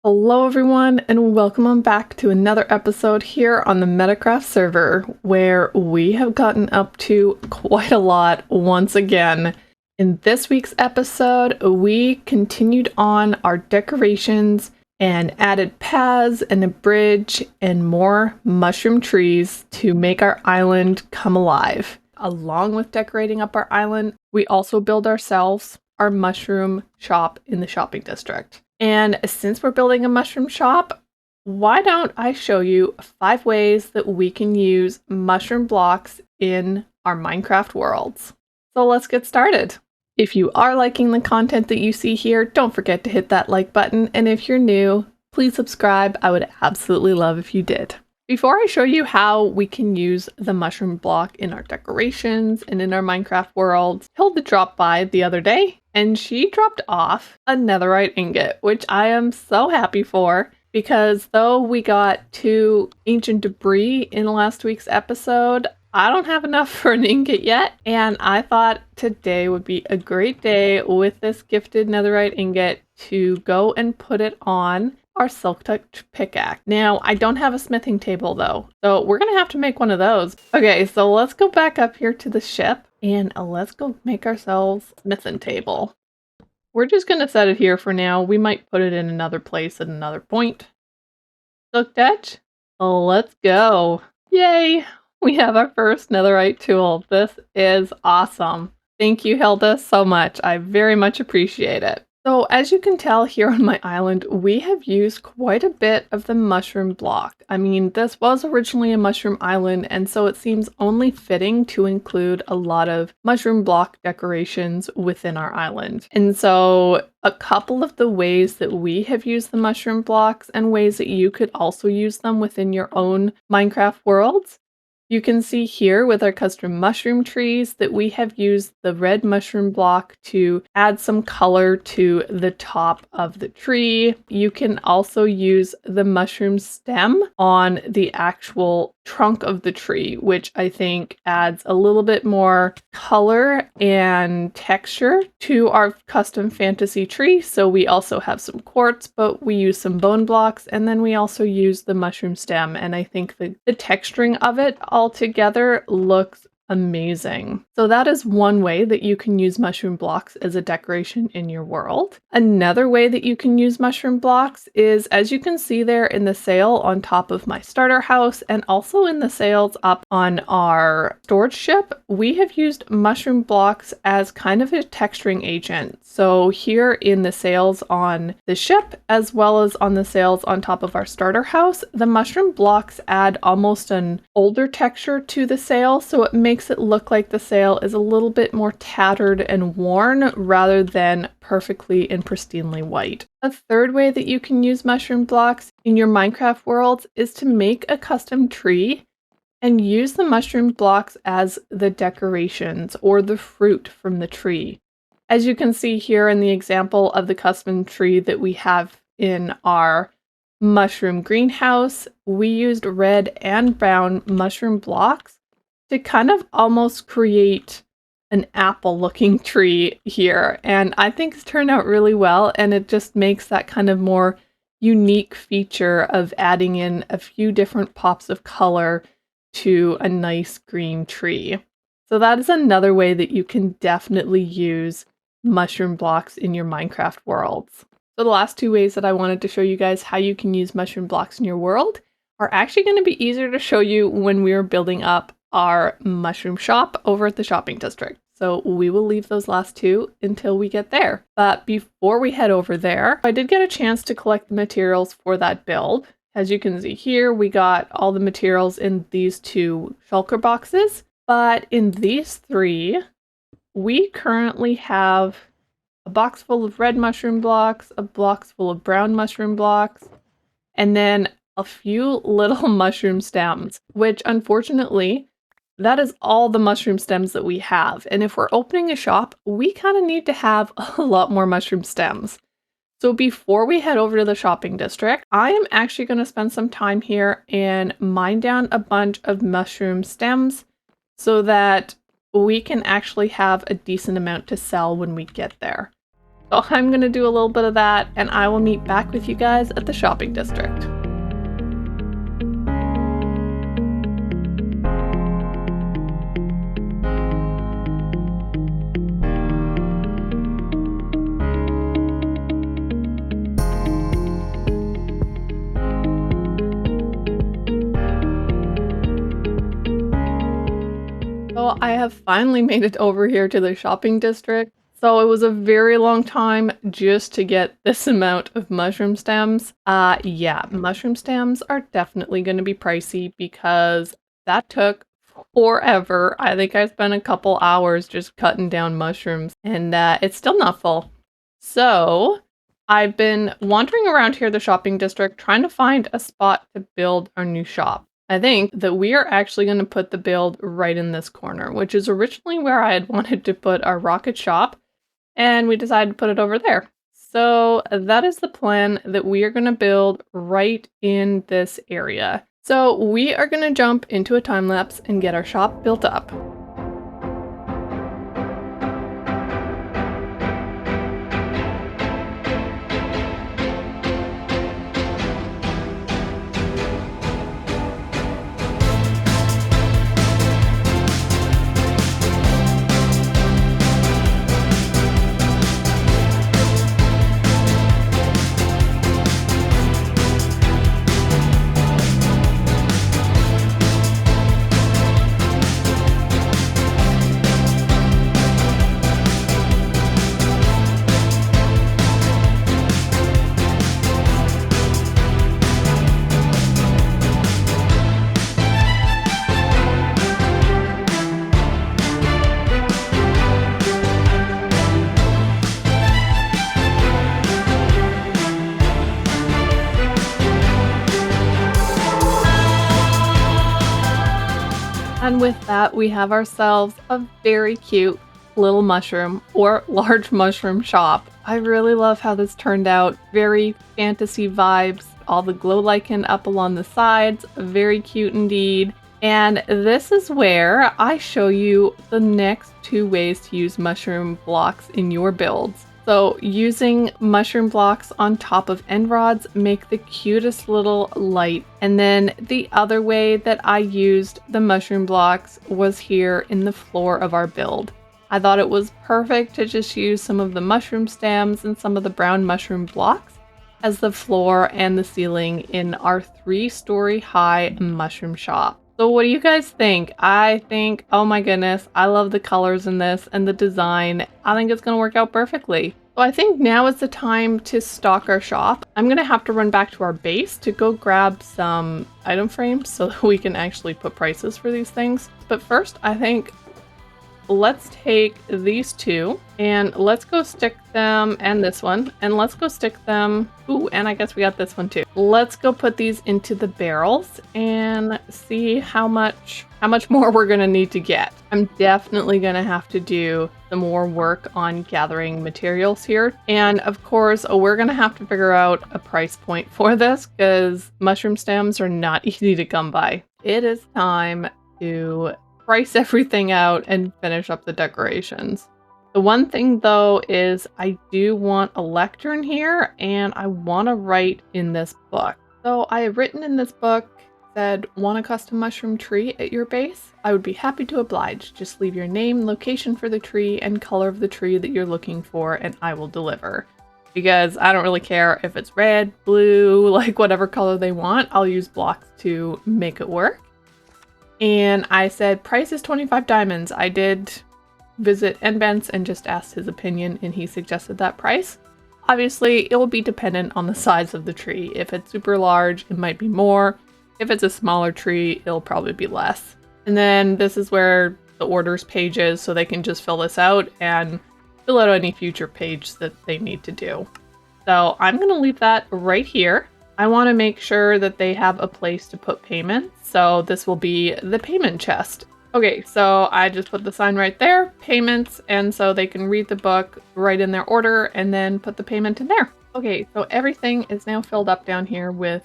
Hello everyone, and welcome on back to another episode here on the MetaCraft server, where we have gotten up to quite a lot once again. In this week's episode, we continued on our decorations and added paths and a bridge and more mushroom trees to make our island come alive. Along with decorating up our island, we also build ourselves our mushroom shop in the shopping district. And since we're building a mushroom shop, why don't I show you 5 ways that we can use mushroom blocks in our Minecraft worlds. So let's get started. If you are liking the content that you see here, don't forget to hit that like button. And if you're new, please subscribe. I would absolutely love if you did. Before I show you how we can use the mushroom block in our decorations and in our Minecraft worlds, Hilda dropped by the other day and she dropped off a netherite ingot, which I am so happy for because though we got 2 ancient debris in last week's episode, I don't have enough for an ingot yet, and I thought today would be a great day with this gifted netherite ingot to go and put it on our silk touch pickaxe. Now, I don't have a smithing table though, so we're gonna have to make one of those. Okay, so let's go back up here to the ship and let's go make ourselves a smithing table. We're just gonna set it here for now. We might put it in another place at another point. Silk touch, let's go. Yay! We have our first netherite tool. This is awesome. Thank you, Hilda, so much. I very much appreciate it. So as you can tell here on my island, we have used quite a bit of the mushroom block. I mean, this was originally a mushroom island, and so it seems only fitting to include a lot of mushroom block decorations within our island. And so a couple of the ways that we have used the mushroom blocks and ways that you could also use them within your own Minecraft worlds. You can see here with our custom mushroom trees that we have used the red mushroom block to add some color to the top of the tree. You can also use the mushroom stem on the actual trunk of the tree, which I think adds a little bit more color and texture to our custom fantasy tree. So we also have some quartz, but we use some bone blocks, and then we also use the mushroom stem, and I think the texturing of it all together looks amazing. So that is one way that you can use mushroom blocks as a decoration in your world. Another way that you can use mushroom blocks is, as you can see there in the sail on top of my starter house and also in the sails up on our storage ship, we have used mushroom blocks as kind of a texturing agent. So here in the sails on the ship, as well as on the sails on top of our starter house, the mushroom blocks add almost an older texture to the sail, so it makes it look like the sail is a little bit more tattered and worn rather than perfectly and pristinely white. A third way that you can use mushroom blocks in your Minecraft worlds is to make a custom tree and use the mushroom blocks as the decorations or the fruit from the tree. As you can see here in the example of the custom tree that we have in our mushroom greenhouse, we used red and brown mushroom blocks to kind of almost create an apple looking tree here. And I think it's turned out really well, and it just makes that kind of more unique feature of adding in a few different pops of color to a nice green tree. So that is another way that you can definitely use mushroom blocks in your Minecraft worlds. So the last 2 ways that I wanted to show you guys how you can use mushroom blocks in your world are actually going to be easier to show you when we are building up our mushroom shop over at the shopping district. So we will leave those last 2 until we get there. But before we head over there, I did get a chance to collect the materials for that build. As you can see here, we got all the materials in these 2 shulker boxes. But in these 3, we currently have a box full of red mushroom blocks, a box full of brown mushroom blocks, and then a few little mushroom stems, which unfortunately, that is all the mushroom stems that we have. And if we're opening a shop, we kind of need to have a lot more mushroom stems. So before we head over to the shopping district, I am actually going to spend some time here and mine down a bunch of mushroom stems so that we can actually have a decent amount to sell when we get there. So I'm going to do a little bit of that, and I will meet back with you guys at the shopping district. So I have finally made it over here to the shopping district. So it was a very long time just to get this amount of mushroom stems. Yeah, mushroom stems are definitely going to be pricey because that took forever. I think I spent a couple hours just cutting down mushrooms, and it's still not full. So I've been wandering around here, the shopping district, trying to find a spot to build our new shop. I think that we are actually going to put the build right in this corner, which is originally where I had wanted to put our rocket shop, and we decided to put it over there. So that is the plan, that we are going to build right in this area. So we are going to jump into a time lapse and get our shop built up. And with that, we have ourselves a very cute little mushroom or large mushroom shop. I really love how this turned out. Very fantasy vibes, all the glow lichen up along the sides, very cute indeed. And this is where I show you the next 2 ways to use mushroom blocks in your builds. So using mushroom blocks on top of end rods make the cutest little light. And then the other way that I used the mushroom blocks was here in the floor of our build. I thought it was perfect to just use some of the mushroom stems and some of the brown mushroom blocks as the floor and the ceiling in our 3-story high mushroom shop. So what do you guys think? I think, oh my goodness, I love the colors in this and the design. I think it's going to work out perfectly. So I think now is the time to stock our shop. I'm going to have to run back to our base to go grab some item frames so that we can actually put prices for these things. But first, I think let's take these 2 and let's go stick them, and this one, and let's go stick them. Ooh, and I guess we got this one too. Let's go put these into the barrels and see how much more we're gonna need to get. I'm definitely gonna have to do some more work on gathering materials here. And of course, we're gonna have to figure out a price point for this because mushroom stems are not easy to come by. It is time to price everything out and finish up the decorations. The one thing though is I do want a lectern here, and I want to write in this book. So I have written in this book, said, want a custom mushroom tree at your base? I would be happy to oblige. Just leave your name, location for the tree, and color of the tree that you're looking for, and I will deliver. Because I don't really care if it's red, blue, like whatever color they want. I'll use blocks to make it work. And I said, price is 25 diamonds. I did visit Nbence and just asked his opinion, and he suggested that price. Obviously, it will be dependent on the size of the tree. If it's super large, it might be more. If it's a smaller tree, it'll probably be less. And then this is where the orders page is, so they can just fill this out and fill out any future page that they need to do. So I'm going to leave that right here. I want to make sure that they have a place to put payments. So this will be the payment chest. Okay, so I just put the sign right there, payments, and so they can read the book, write in their order, and then put the payment in there. Okay, so everything is now filled up down here with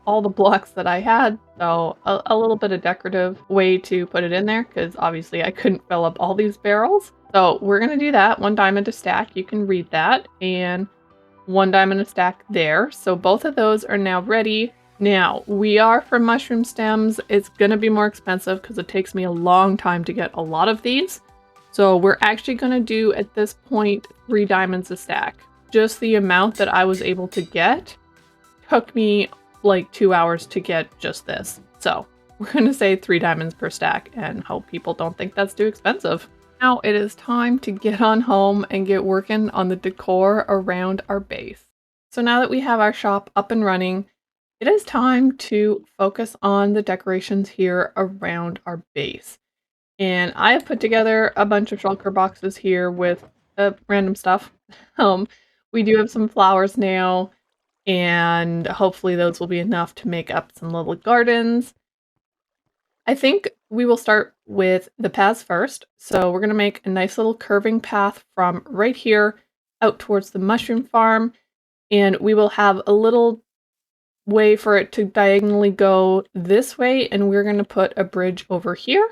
all the blocks that I had, so a little bit of decorative way to put it in there, because obviously I couldn't fill up all these barrels. So we're going to do that. 1 diamond a stack, you can read that, and 1 diamond a stack there. So both of those are now ready. Now, we are for mushroom stems. It's going to be more expensive because it takes me a long time to get a lot of these. So we're actually going to do, at this point, 3 diamonds a stack. Just the amount that I was able to get took me like 2 hours to get just this. So we're going to say 3 diamonds per stack and hope people don't think that's too expensive. Now it is time to get on home and get working on the decor around our base. So now that we have our shop up and running, it is time to focus on the decorations here around our base. And I have put together a bunch of shulker boxes here with random stuff. We do have some flowers now, and hopefully those will be enough to make up some little gardens. I think we will start with the paths first. So we're going to make a nice little curving path from right here out towards the mushroom farm. And we will have a little way for it to diagonally go this way. And we're going to put a bridge over here.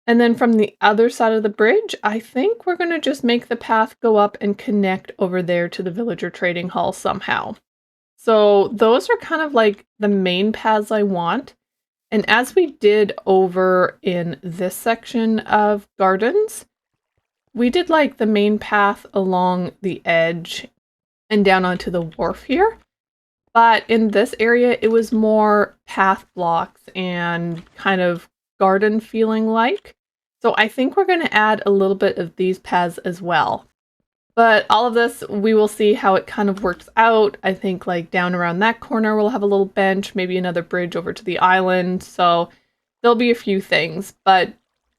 And then from the other side of the bridge, I think we're going to just make the path go up and connect over there to the villager trading hall somehow. So those are kind of like the main paths I want. And as we did over in this section of gardens, we did like the main path along the edge and down onto the wharf here. But in this area, it was more path blocks and kind of garden feeling like. So I think we're going to add a little bit of these paths as well. But all of this, we will see how it kind of works out. I think like down around that corner, we'll have a little bench, maybe another bridge over to the island. So there'll be a few things, but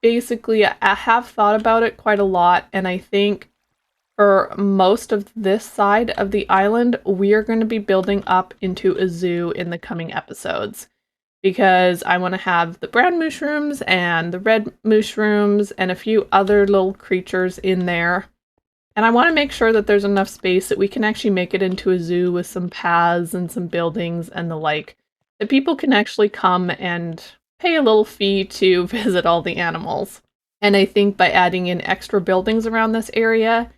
basically I have thought about it quite a lot. And I think for most of this side of the island, we are going to be building up into a zoo in the coming episodes, because I want to have the brown mushrooms and the red mushrooms and a few other little creatures in there. And I want to make sure that there's enough space that we can actually make it into a zoo with some paths and some buildings and the like, that people can actually come and pay a little fee to visit all the animals. And I think by adding in extra buildings around this area,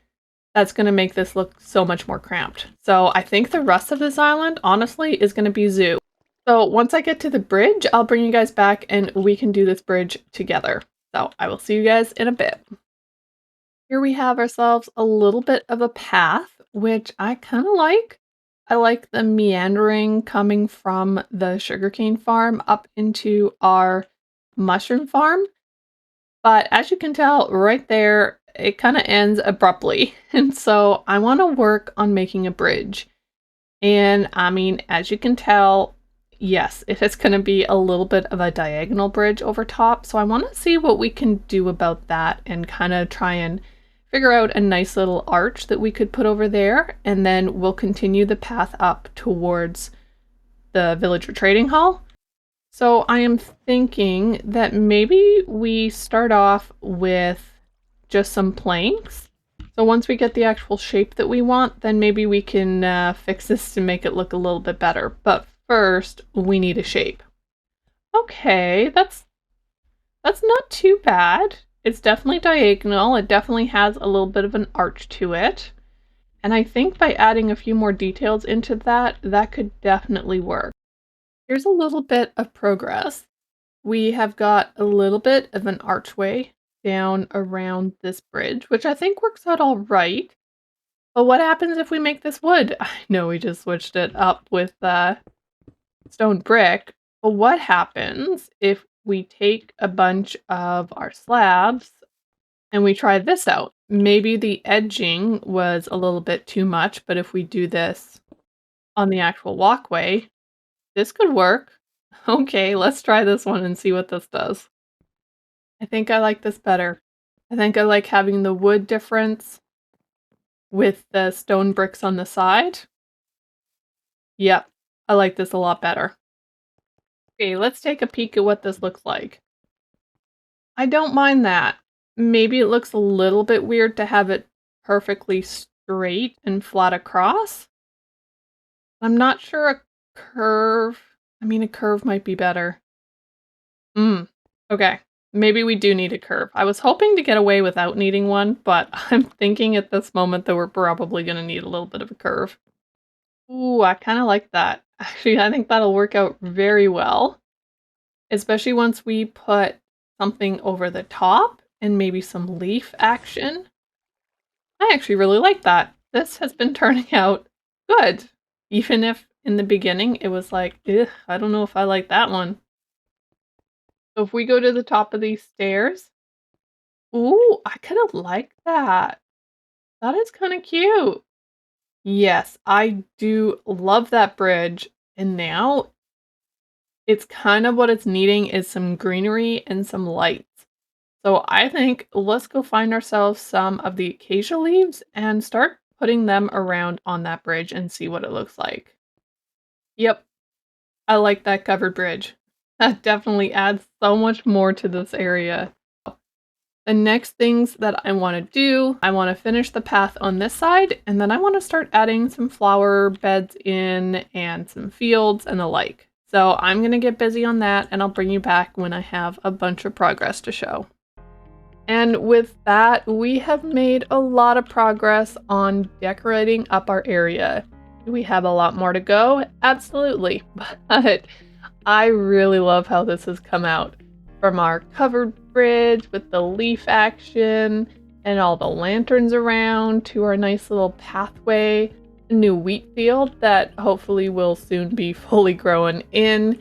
that's going to make this look so much more cramped. So I think the rest of this island, honestly, is going to be zoo. So once I get to the bridge, I'll bring you guys back and we can do this bridge together. So I will see you guys in a bit. Here we have ourselves a little bit of a path, which I kind of like. I like the meandering coming from the sugarcane farm up into our mushroom farm. But as you can tell right there, it kind of ends abruptly. And so I want to work on making a bridge. And I mean, as you can tell, yes, it is going to be a little bit of a diagonal bridge over top. So I want to see what we can do about that and kind of try and figure out a nice little arch that we could put over there, and then we'll continue the path up towards the villager trading hall. So I am thinking that maybe we start off with just some planks. So once we get the actual shape that we want, then maybe we can fix this to make it look a little bit better. But first, we need a shape. Okay, that's not too bad. It's definitely diagonal. It definitely has a little bit of an arch to it. And I think by adding a few more details into that, that could definitely work. Here's a little bit of progress. We have got a little bit of an archway down around this bridge, which I think works out all right. But what happens if we make this wood? I know we just switched it up with stone brick. But what happens if we take a bunch of our slabs and we try this out? Maybe the edging was a little bit too much, but if we do this on the actual walkway, this could work. Okay, let's try this one and see what this does. I think I like this better. I think I like having the wood difference with the stone bricks on the side. Yep, I like this a lot better. Okay, let's take a peek at what this looks like. I don't mind that. Maybe it looks a little bit weird to have it perfectly straight and flat across. I'm not sure a curve. I mean, a curve might be better. Okay. Maybe we do need a curve. I was hoping to get away without needing one, but I'm thinking at this moment that we're probably going to need a little bit of a curve. Ooh, I kind of like that. Actually, I think that'll work out very well, especially once we put something over the top and maybe some leaf action. I actually really like that. This has been turning out good, even if in the beginning it was like, ugh, I don't know if I like that one. So if we go to the top of these stairs, ooh, I kind of like that. That is kind of cute. Yes, I do love that bridge. And now it's kind of what it's needing is some greenery and some lights. So I think let's go find ourselves some of the acacia leaves and start putting them around on that bridge and see what it looks like. Yep, I like that covered bridge. That definitely adds so much more to this area. The next things that I want to do, I want to finish the path on this side, and then I want to start adding some flower beds in and some fields and the like. So I'm going to get busy on that, and I'll bring you back when I have a bunch of progress to show. And with that, we have made a lot of progress on decorating up our area. Do we have a lot more to go? Absolutely, but I really love how this has come out. From our covered bridge with the leaf action and all the lanterns around to our nice little pathway, a new wheat field that hopefully will soon be fully grown in.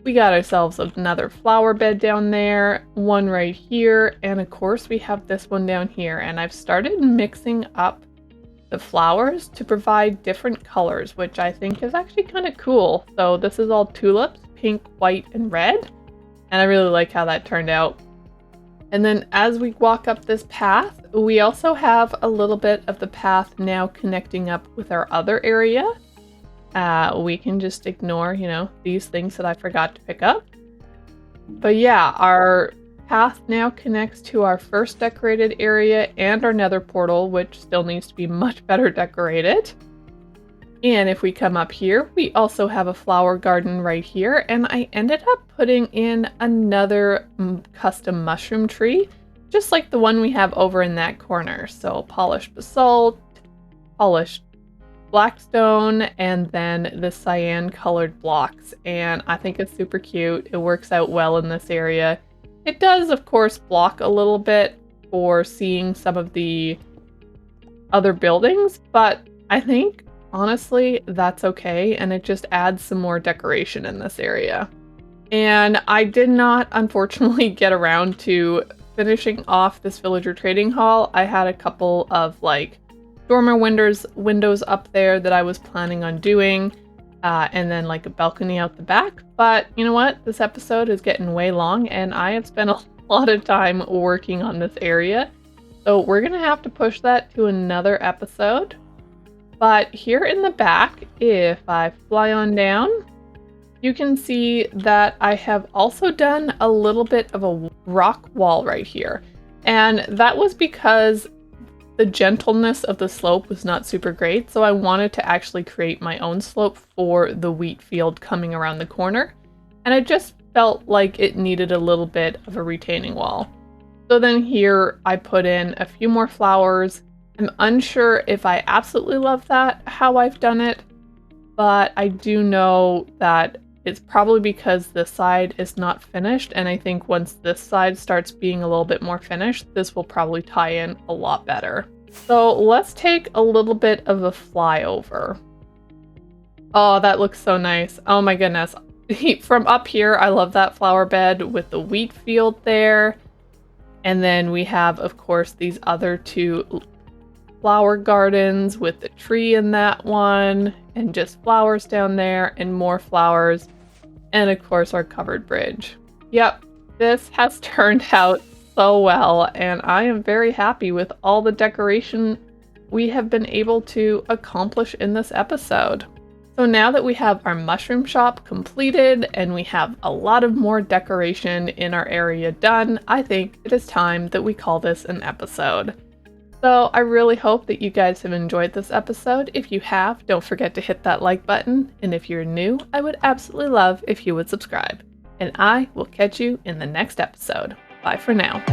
We got ourselves another flower bed down there, one right here, and of course we have this one down here. And I've started mixing up the flowers to provide different colors, which I think is actually kind of cool. So this is all tulips, pink, white, and red. And I really like how that turned out. And then as we walk up this path, we also have a little bit of the path now connecting up with our other area. We can just ignore, these things that I forgot to pick up. But yeah, our path now connects to our first decorated area and our nether portal, which still needs to be much better decorated. And if we come up here, we also have a flower garden right here, and I ended up putting in another custom mushroom tree, just like the one we have over in that corner. So polished basalt, polished blackstone, and then the cyan colored blocks. And I think it's super cute. It works out well in this area. It does, of course, block a little bit for seeing some of the other buildings, but I think honestly, that's okay, and it just adds some more decoration in this area. And I did not, unfortunately, get around to finishing off this villager trading hall. I had a couple of, dormer windows up there that I was planning on doing, and then, a balcony out the back. But you know what? This episode is getting way long, and I have spent a lot of time working on this area. So we're going to have to push that to another episode. But here in the back, if I fly on down, you can see that I have also done a little bit of a rock wall right here. And that was because the gentleness of the slope was not super great. So I wanted to actually create my own slope for the wheat field coming around the corner. And I just felt like it needed a little bit of a retaining wall. So then here I put in a few more flowers. I'm unsure if I absolutely love that, how I've done it, but I do know that it's probably because this side is not finished, and I think once this side starts being a little bit more finished, this will probably tie in a lot better. So let's take a little bit of a flyover. Oh, that looks so nice. Oh my goodness. From up here, I love that flower bed with the wheat field there. And then we have, of course, these other two flower gardens with the tree in that one, and just flowers down there, and more flowers, and of course our covered bridge. Yep, this has turned out so well, and I am very happy with all the decoration we have been able to accomplish in this episode. So now that we have our mushroom shop completed and we have a lot of more decoration in our area done, I think it is time that we call this an episode. So I really hope that you guys have enjoyed this episode. If you have, don't forget to hit that like button. And if you're new, I would absolutely love if you would subscribe. And I will catch you in the next episode. Bye for now.